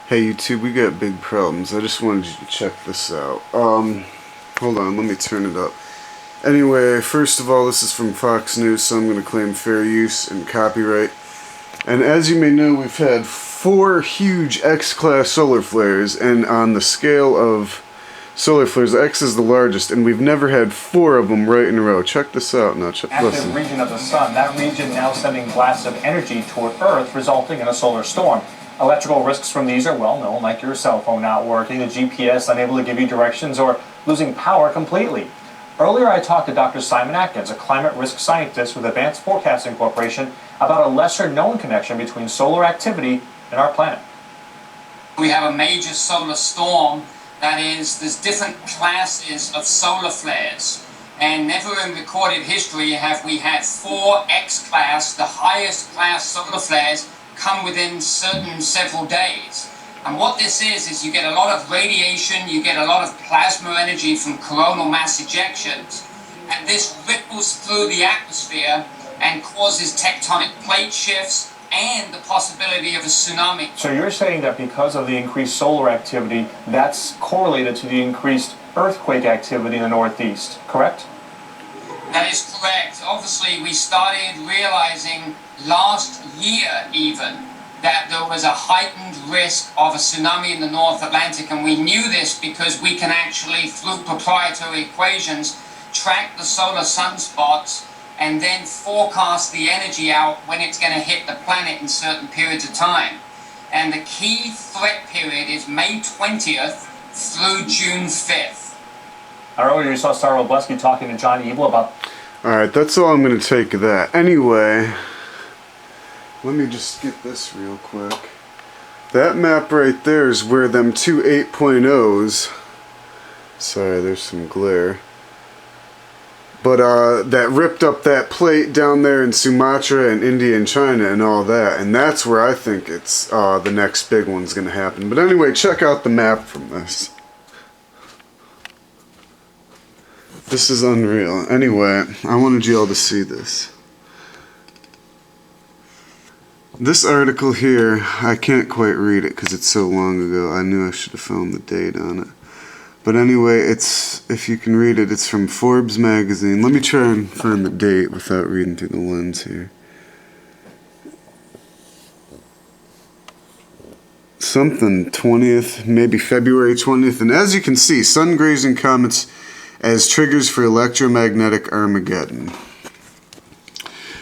Hey YouTube, we got big problems. I just wanted you to check this out. Hold on, let me turn it up. Anyway, first of all, this is from Fox News, so I'm going to claim fair use and copyright. And as you may know, we've had 4 huge X-class solar flares, and on the scale of solar flares, X is the largest, and we've never had 4 of them right in a row. Check this out now. Active region of the sun, that region now sending blasts of energy toward Earth, resulting in a solar storm. Electrical risks from these are well known, like your cell phone not working, the GPS unable to give you directions, or losing power completely. Earlier I talked to Dr. Simon Atkins, a climate risk scientist with Advanced Forecasting Corporation, about a lesser known connection between solar activity and our planet. We have a major solar storm. That is, there's different classes of solar flares. And never in recorded history have we had 4 X-class, the highest class solar flares, come within several days. And what this is you get a lot of radiation, you get a lot of plasma energy from coronal mass ejections, and this ripples through the atmosphere and causes tectonic plate shifts and the possibility of a tsunami. So you're saying that because of the increased solar activity, that's correlated to the increased earthquake activity in the Northeast, correct? That is correct. Obviously, we started realizing last year even that there was a heightened risk of a tsunami in the North Atlantic, and we knew this because we can actually, through proprietary equations, track the solar sunspots and then forecast the energy out when it's going to hit the planet in certain periods of time. And the key threat period is May 20th through June 5th. Earlier you saw Sarah Robleski talking to John Ebel about... Alright, that's all I'm going to take of that. Anyway, let me just get this real quick. That map right there is where them 2 8.0s... Sorry, there's some glare. But that ripped up that plate down there in Sumatra and India and China and all that. And that's where I think it's the next big one's going to happen. But anyway, check out the map from this. This is unreal. Anyway, I wanted you all to see this. This article here, I can't quite read it because it's so long ago. I knew I should have found the date on it. But anyway, it's, if you can read it, it's from Forbes magazine. Let me try and find the date without reading through the lens here. Something 20th, maybe February 20th. And as you can see, sun grazing comets as triggers for electromagnetic Armageddon.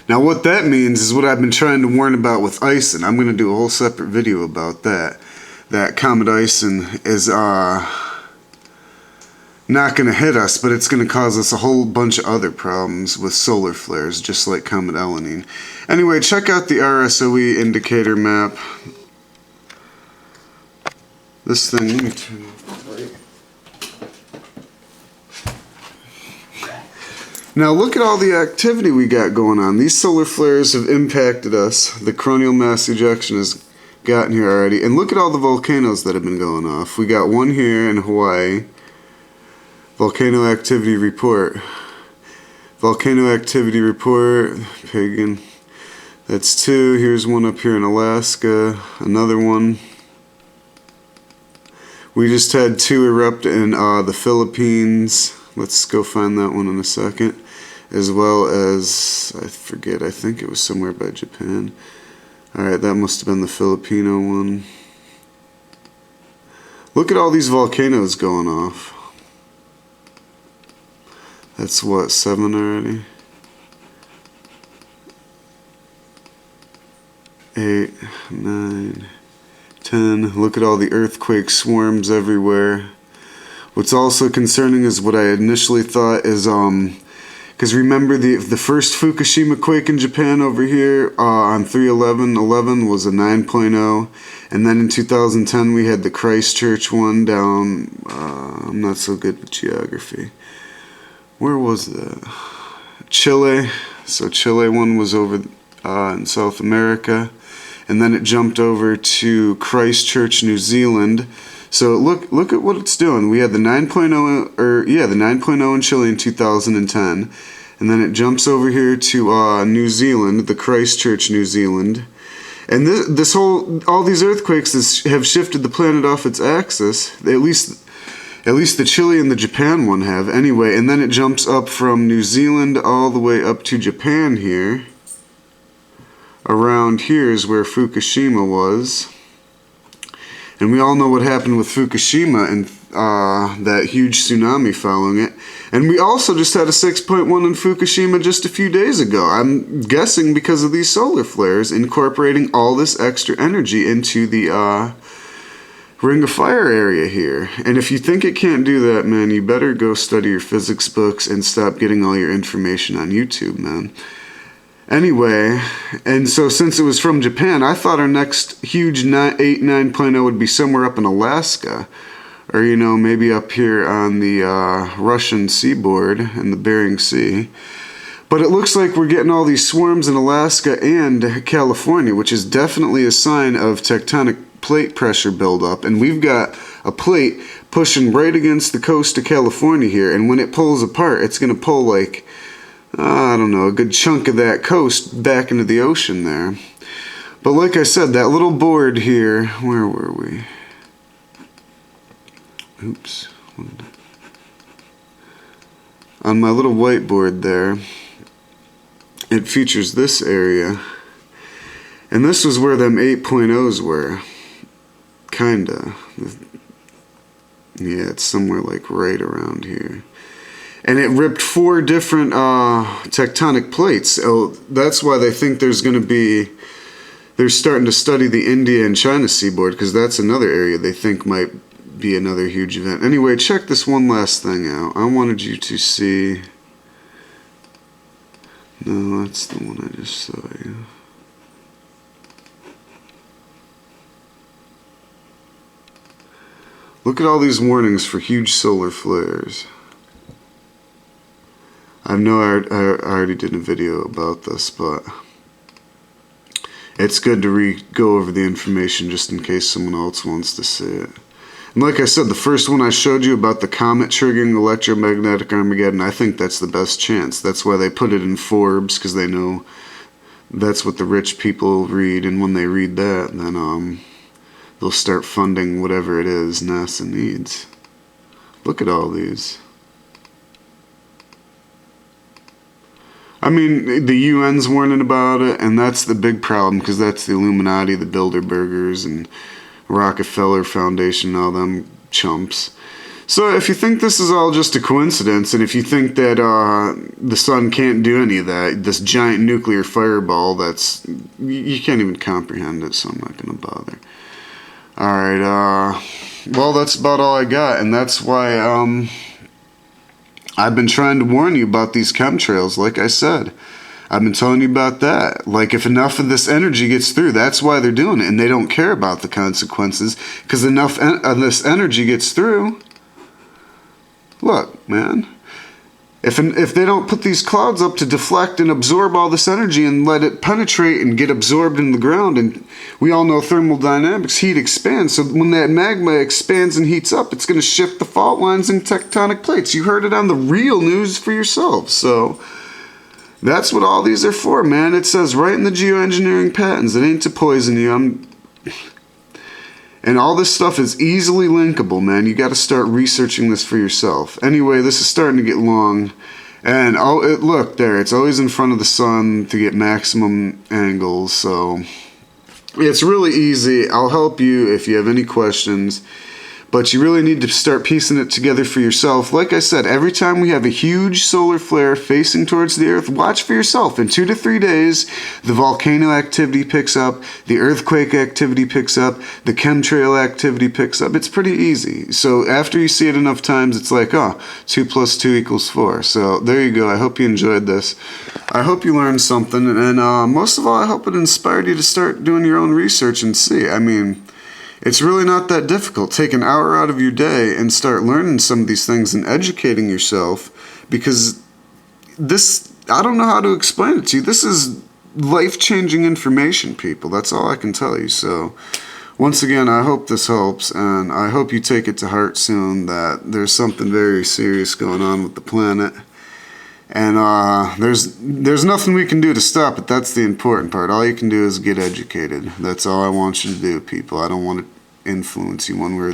Now what that means is what I've been trying to warn about with Ison. I'm going to do a whole separate video about that. That Comet Ison is not going to hit us, but it's going to cause us a whole bunch of other problems with solar flares, just like Comet Elenin. Anyway, check out the RSOE indicator map. This thing, let me turn it right. Now look at all the activity we got going on. These solar flares have impacted us. The coronal mass ejection has gotten here already. And look at all the volcanoes that have been going off. We got one here in Hawaii. Volcano activity report. Volcano activity report. Pagan. That's 2. Here's one up here in Alaska. Another one. We just had 2 erupt in the Philippines. Let's go find that one in a second. As well as, I forget, I think it was somewhere by Japan. Alright, that must have been the Filipino one. Look at all these volcanoes going off. That's what, 7 already? 8, 9, 10. Look at all the earthquake swarms everywhere. What's also concerning is what I initially thought is, because remember the first Fukushima quake in Japan over here on 3/11/11 was a 9.0, and then in 2010 we had the Christchurch one down, I'm not so good with geography. Where was that? Chile. So Chile one was over in South America, and then it jumped over to Christchurch, New Zealand. So look at what it's doing. We had the 9.0, the 9.0 in Chile in 2010, and then it jumps over here to New Zealand, the Christchurch, New Zealand, And all these earthquakes have shifted the planet off its axis. At least the Chile and the Japan one have. Anyway, and then it jumps up from New Zealand all the way up to Japan here. Around here is where Fukushima was. And we all know what happened with Fukushima and that huge tsunami following it. And we also just had a 6.1 in Fukushima just a few days ago. I'm guessing because of these solar flares incorporating all this extra energy into the Ring of Fire area here. And if you think it can't do that, man, you better go study your physics books and stop getting all your information on YouTube, man. Anyway, and so since it was from Japan, I thought our next huge 9.0 would be somewhere up in Alaska. Or, you know, maybe up here on the Russian seaboard in the Bering Sea. But it looks like we're getting all these swarms in Alaska and California, which is definitely a sign of tectonic plate pressure buildup. And we've got a plate pushing right against the coast of California here. And when it pulls apart, it's going to pull like, I don't know, a good chunk of that coast back into the ocean there. But like I said, that little board here, where were we? Oops. On my little whiteboard there, it features this area. And this was where them 8.0s were. Kinda. Yeah, it's somewhere like right around here. And it ripped 4 different tectonic plates. So that's why they think there's going to be... They're starting to study the India and China seaboard, because that's another area they think might be another huge event. Anyway, check this one last thing out. I wanted you to see... No, that's the one I just saw you. Look at all these warnings for huge solar flares. I know I already did a video about this, but it's good to go over the information just in case someone else wants to see it. And like I said, the first one I showed you about the comet triggering electromagnetic Armageddon, I think that's the best chance. That's why they put it in Forbes, because they know that's what the rich people read, and when they read that, then they'll start funding whatever it is NASA needs. Look at all these. I mean, the UN's warning about it, and that's the big problem, because that's the Illuminati, the Bilderbergers, and Rockefeller Foundation, all them chumps. So if you think this is all just a coincidence, and if you think that the sun can't do any of that, this giant nuclear fireball, you can't even comprehend it, so I'm not going to bother. Alright, well, that's about all I got, and that's why I've been trying to warn you about these chemtrails, like I said. I've been telling you about that. Like, if enough of this energy gets through, that's why they're doing it, and they don't care about the consequences, because enough of this energy gets through. Look, man. If they don't put these clouds up to deflect and absorb all this energy and let it penetrate and get absorbed in the ground, and we all know thermodynamics, heat expands, so when that magma expands and heats up, it's going to shift the fault lines and tectonic plates. You heard it on the real news for yourself, so that's what all these are for, man. It says right in the geoengineering patents, it ain't to poison you. And all this stuff is easily linkable, man. You got to start researching this for yourself. Anyway, this is starting to get long. And look there, it's always in front of the sun to get maximum angles. So it's really easy. I'll help you if you have any questions. But you really need to start piecing it together for yourself. Like I said, every time we have a huge solar flare facing towards the Earth, watch for yourself. In 2 to 3 days, the volcano activity picks up, the earthquake activity picks up, the chemtrail activity picks up. It's pretty easy. So after you see it enough times, it's like, 2 + 2 = 4. So there you go. I hope you enjoyed this. I hope you learned something. And most of all, I hope it inspired you to start doing your own research and see. I mean, it's really not that difficult. Take an hour out of your day and start learning some of these things and educating yourself, because this, I don't know how to explain it to you. This is life-changing information, people. That's all I can tell you. So once again, I hope this helps, and I hope you take it to heart soon that there's something very serious going on with the planet. And there's nothing we can do to stop it. That's the important part. All you can do is get educated. That's all I want you to do, people. I don't want to influence you one way or